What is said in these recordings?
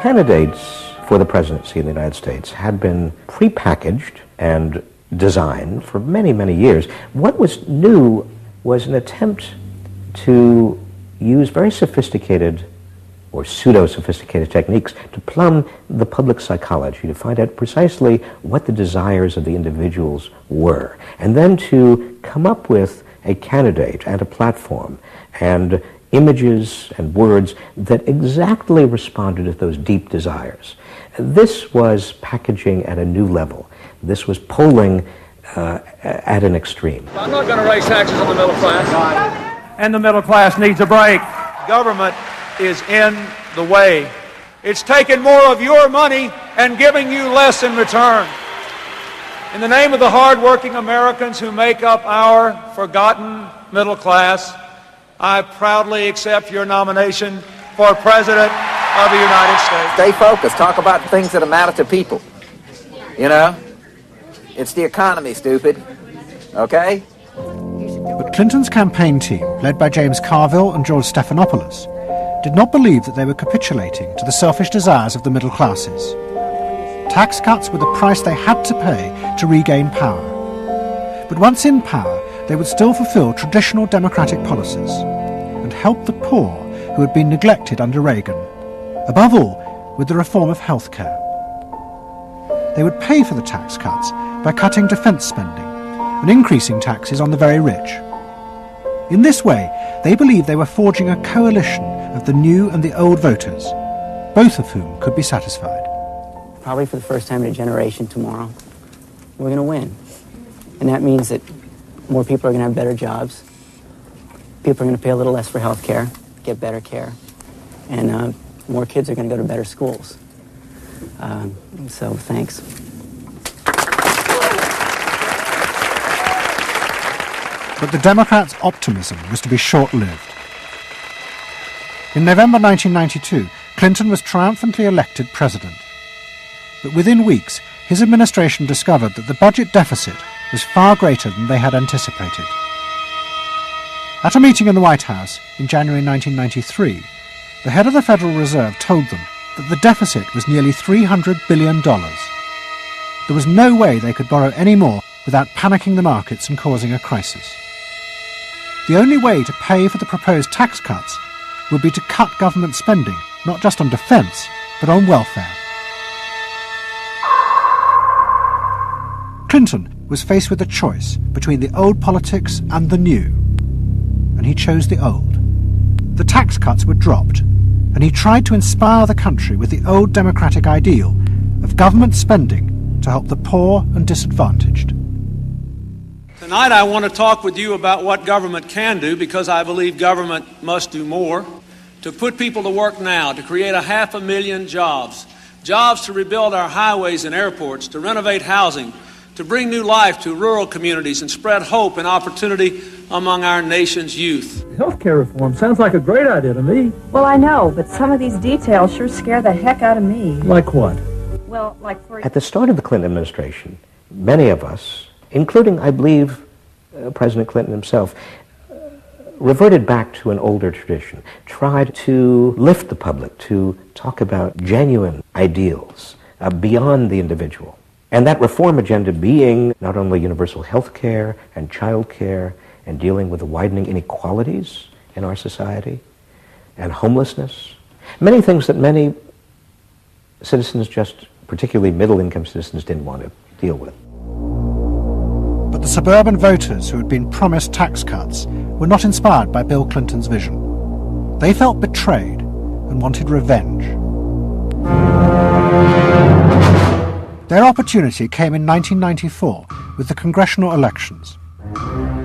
Candidates for the presidency of the United States had been prepackaged and designed for many, many years. What was new was an attempt to use very sophisticated or pseudo-sophisticated techniques to plumb the public psychology, to find out precisely what the desires of the individuals were, and then to come up with a candidate and a platform and images and words that exactly responded to those deep desires. This was packaging at a new level. This was polling at an extreme. I'm not going to raise taxes on the middle class. And the middle class needs a break. Government is in the way. It's taking more of your money and giving you less in return. In the name of the hard-working Americans who make up our forgotten middle class, I proudly accept your nomination for President of the United States. Stay focused. Talk about things that matter to people. You know? It's the economy, stupid. Okay? But Clinton's campaign team, led by James Carville and George Stephanopoulos, did not believe that they were capitulating to the selfish desires of the middle classes. Tax cuts were the price they had to pay to regain power. But once in power, they would still fulfill traditional democratic policies and help the poor who had been neglected under Reagan, above all with the reform of health care. They would pay for the tax cuts by cutting defence spending and increasing taxes on the very rich. In this way, they believed they were forging a coalition of the new and the old voters, both of whom could be satisfied. Probably for the first time in a generation tomorrow, we're going to win. And that means that more people are going to have better jobs. People are going to pay a little less for health care, get better care. And more kids are going to go to better schools. So thanks. But the Democrats' optimism was to be short-lived. In November 1992, Clinton was triumphantly elected president. But within weeks, his administration discovered that the budget deficit was far greater than they had anticipated. At a meeting in the White House in January 1993, the head of the Federal Reserve told them that the deficit was nearly $300 billion. There was no way they could borrow any more without panicking the markets and causing a crisis. The only way to pay for the proposed tax cuts would be to cut government spending, not just on defence, but on welfare. Clinton was faced with a choice between the old politics and the new, and he chose the old. The tax cuts were dropped, and he tried to inspire the country with the old democratic ideal of government spending to help the poor and disadvantaged. Tonight I want to talk with you about what government can do, because I believe government must do more. To put people to work now, to create 500,000 jobs, jobs to rebuild our highways and airports, to renovate housing, to bring new life to rural communities and spread hope and opportunity among our nation's youth. Healthcare reform sounds like a great idea to me. Well, I know, but some of these details sure scare the heck out of me. Like what? Well, like for... At the start of the Clinton administration, many of us, including, I believe, President Clinton himself, reverted back to an older tradition, tried to lift the public, to talk about genuine ideals beyond the individual. And that reform agenda being not only universal health care and child care and dealing with the widening inequalities in our society and homelessness, many things that many citizens, just particularly middle-income citizens, didn't want to deal with. But the suburban voters who had been promised tax cuts were not inspired by Bill Clinton's vision. They felt betrayed and wanted revenge. Their opportunity came in 1994 with the congressional elections.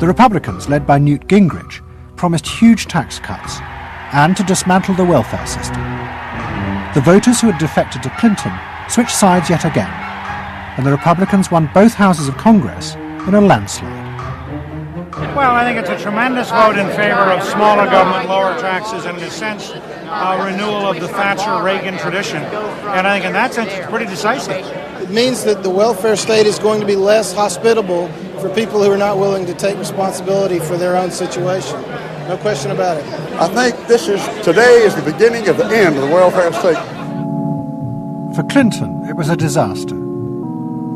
The Republicans, led by Newt Gingrich, promised huge tax cuts and to dismantle the welfare system. The voters who had defected to Clinton switched sides yet again, and the Republicans won both houses of Congress in a landslide. Well, I think it's a tremendous vote in favor of smaller government, lower taxes, and in a sense, a renewal of the Thatcher-Reagan tradition. And I think in that sense, it's pretty decisive. It means that the welfare state is going to be less hospitable for people who are not willing to take responsibility for their own situation. No question about it. I think today is the beginning of the end of the welfare state. For Clinton, it was a disaster.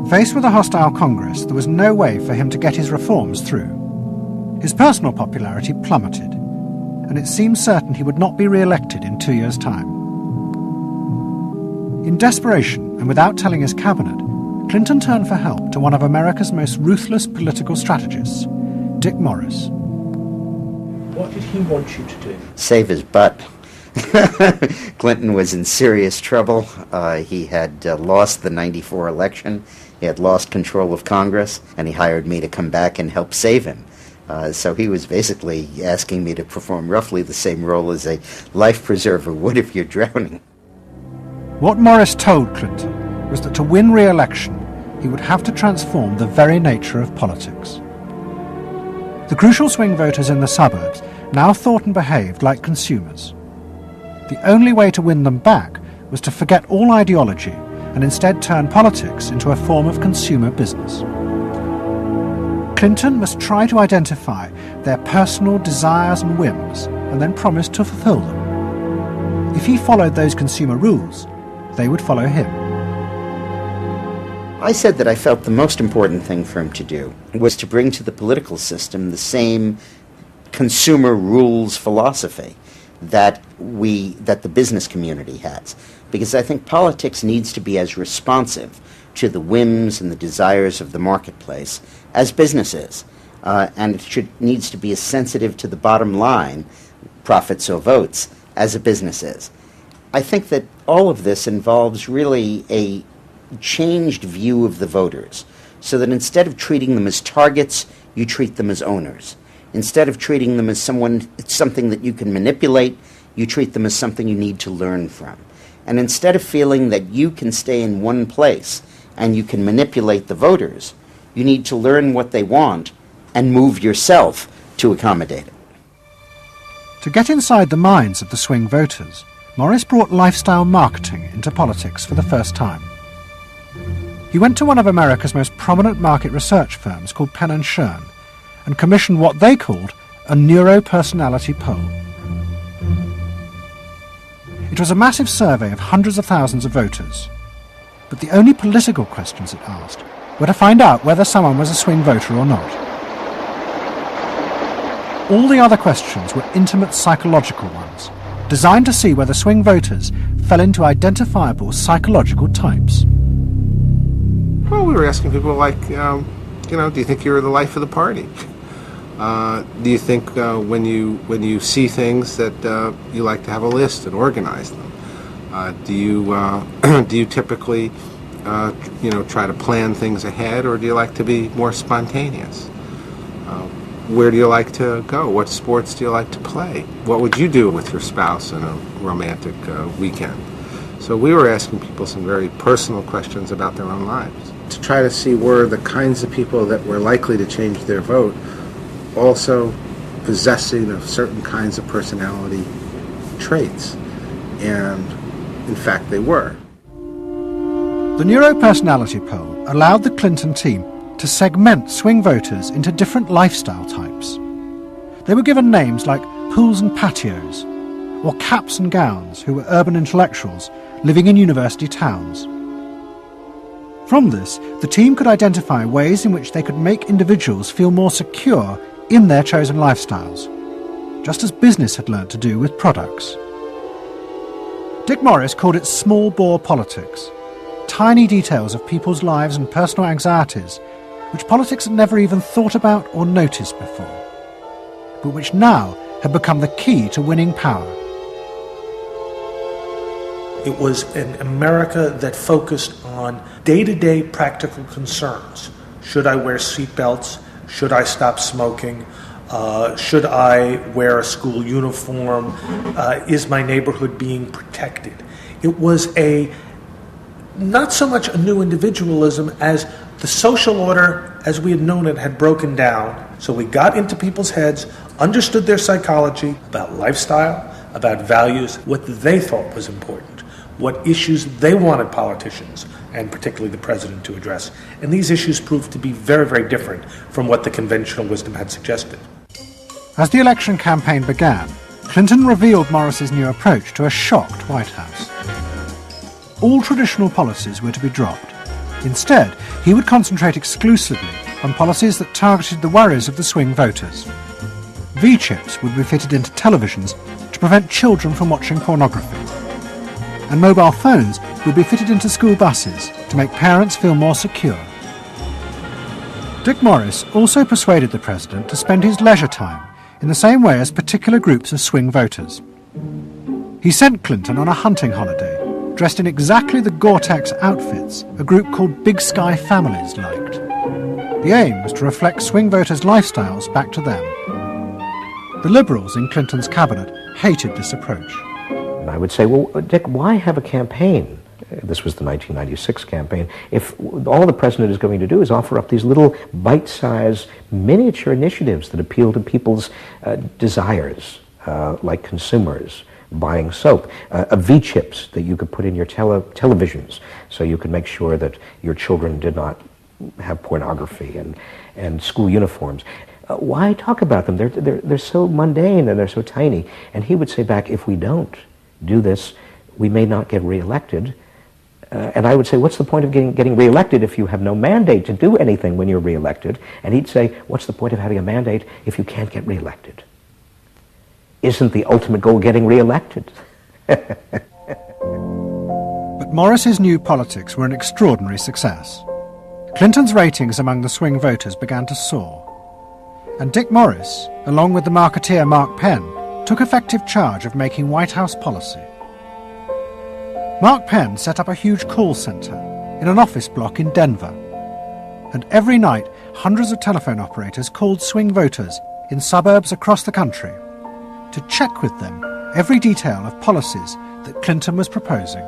Faced with a hostile Congress, there was no way for him to get his reforms through. His personal popularity plummeted, and it seemed certain he would not be re-elected in 2 years' time. In desperation, and without telling his cabinet, Clinton turned for help to one of America's most ruthless political strategists, Dick Morris. What did he want you to do? Save his butt. Clinton was in serious trouble. He had lost the '94 election. He had lost control of Congress, and he hired me to come back and help save him. So he was basically asking me to perform roughly the same role as a life preserver would if you're drowning. What Morris told Clinton was that to win re-election, he would have to transform the very nature of politics. The crucial swing voters in the suburbs now thought and behaved like consumers. The only way to win them back was to forget all ideology and instead turn politics into a form of consumer business. Clinton must try to identify their personal desires and whims and then promise to fulfill them. If he followed those consumer rules, they would follow him. I said that I felt the most important thing for him to do was to bring to the political system the same consumer rules philosophy that the business community has. Because I think politics needs to be as responsive to the whims and the desires of the marketplace as business is. And it needs to be as sensitive to the bottom line, profits or votes, as a business is. I think that all of this involves really a changed view of the voters, so that instead of treating them as targets, you treat them as owners. Instead of treating them as something that you can manipulate, you treat them as something you need to learn from. And instead of feeling that you can stay in one place and you can manipulate the voters, you need to learn what they want and move yourself to accommodate it. To get inside the minds of the swing voters, Morris brought lifestyle marketing into politics for the first time. He went to one of America's most prominent market research firms called Penn & Schern and commissioned what they called a neuropersonality poll. It was a massive survey of hundreds of thousands of voters, but the only political questions it asked were to find out whether someone was a swing voter or not. All the other questions were intimate psychological ones, designed to see whether swing voters fell into identifiable psychological types. Well, we were asking people like, do you think you're the life of the party? Do you think when you see things that you like to have a list and organize them? Do you typically try to plan things ahead, or do you like to be more spontaneous? Where do you like to go? What sports do you like to play? What would you do with your spouse on a romantic weekend? So we were asking people some very personal questions about their own lives to try to see were the kinds of people that were likely to change their vote also possessing of certain kinds of personality traits. And in fact, they were. The neuropersonality poll allowed the Clinton team to segment swing voters into different lifestyle types. They were given names like pools and patios, or caps and gowns, who were urban intellectuals living in university towns. From this, the team could identify ways in which they could make individuals feel more secure in their chosen lifestyles, just as business had learnt to do with products. Dick Morris called it small bore politics, tiny details of people's lives and personal anxieties which politics had never even thought about or noticed before, but which now had become the key to winning power. It was an America that focused on day-to-day practical concerns. Should I wear seatbelts? Should I stop smoking? Should I wear a school uniform? Is my neighborhood being protected? It was not so much a new individualism as the social order as we had known it had broken down. So we got into people's heads, understood their psychology about lifestyle, about values, what they thought was important, what issues they wanted politicians, and particularly the president, to address. And these issues proved to be very, very different from what the conventional wisdom had suggested. As the election campaign began, Clinton revealed Morris's new approach to a shocked White House. all traditional policies were to be dropped. Instead, he would concentrate exclusively on policies that targeted the worries of the swing voters. V-chips would be fitted into televisions to prevent children from watching pornography. And mobile phones would be fitted into school buses to make parents feel more secure. Dick Morris also persuaded the president to spend his leisure time in the same way as particular groups of swing voters. He sent Clinton on a hunting holiday, dressed in exactly the Gore-Tex outfits a group called Big Sky Families liked. The aim was to reflect swing voters' lifestyles back to them. The Liberals in Clinton's cabinet hated this approach. And I would say, well, Dick, why have a campaign? This was the 1996 campaign. If all the president is going to do is offer up these little bite-sized miniature initiatives that appeal to people's desires, like consumers, buying soap, V-chips that you could put in your televisions so you could make sure that your children did not have pornography, and school uniforms. Why talk about them? They're so mundane and they're so tiny. And he would say back, if we don't do this, we may not get reelected. And I would say, what's the point of getting reelected if you have no mandate to do anything when you're reelected? And he'd say, what's the point of having a mandate if you can't get reelected? Isn't the ultimate goal getting reelected? But Morris's new politics were an extraordinary success. Clinton's ratings among the swing voters began to soar. And Dick Morris, along with the marketeer Mark Penn, took effective charge of making White House policy. Mark Penn set up a huge call centre in an office block in Denver. And every night, hundreds of telephone operators called swing voters in suburbs across the country to check with them every detail of policies that Clinton was proposing.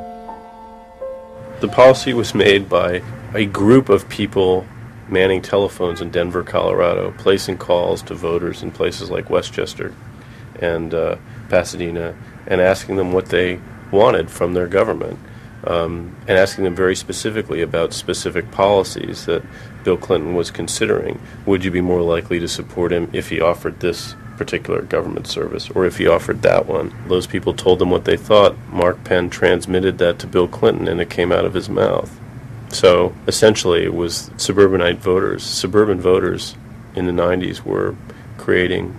The policy was made by a group of people manning telephones in Denver, Colorado, placing calls to voters in places like Westchester and Pasadena, and asking them what they wanted from their government, and asking them very specifically about specific policies that Bill Clinton was considering. Would you be more likely to support him if he offered this particular government service, or if he offered that one? Those people told them what they thought. Mark Penn transmitted that to Bill Clinton, and it came out of his mouth. So essentially it was suburban voters in the 90s were creating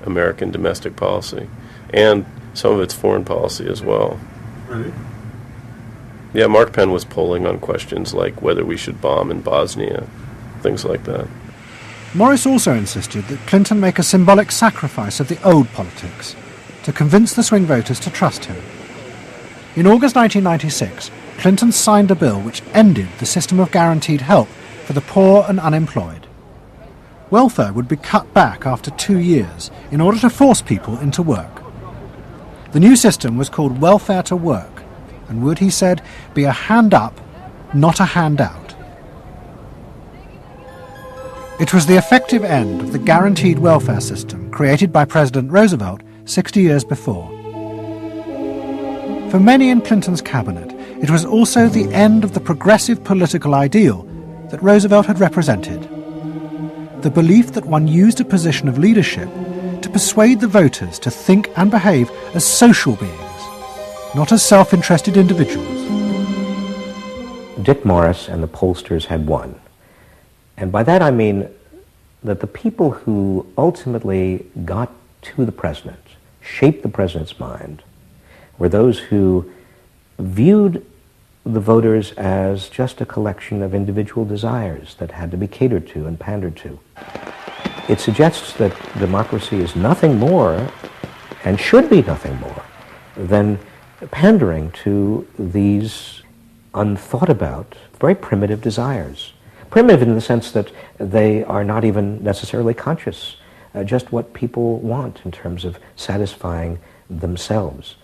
American domestic policy, and some of its foreign policy as well. Really? Yeah, Mark Penn was polling on questions like whether we should bomb in Bosnia, things like that. Morris also insisted that Clinton make a symbolic sacrifice of the old politics to convince the swing voters to trust him. In August 1996, Clinton signed a bill which ended the system of guaranteed help for the poor and unemployed. Welfare would be cut back after 2 years in order to force people into work. The new system was called welfare to work and would, he said, be a hand up, not a handout. It was the effective end of the guaranteed welfare system created by President Roosevelt 60 years before. For many in Clinton's cabinet, it was also the end of the progressive political ideal that Roosevelt had represented. The belief that one used a position of leadership to persuade the voters to think and behave as social beings, not as self-interested individuals. Dick Morris and the pollsters had won. And by that I mean that the people who ultimately got to the president, shaped the president's mind, were those who viewed the voters as just a collection of individual desires that had to be catered to and pandered to. It suggests that democracy is nothing more, and should be nothing more, than pandering to these unthought about, very primitive desires. Primitive in the sense that they are not even necessarily conscious, just what people want in terms of satisfying themselves.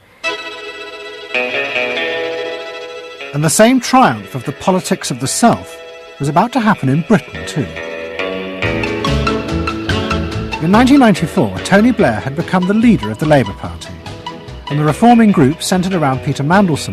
And the same triumph of the politics of the self was about to happen in Britain too. In 1994, Tony Blair had become the leader of the Labour Party, and the reforming group centred around Peter Mandelson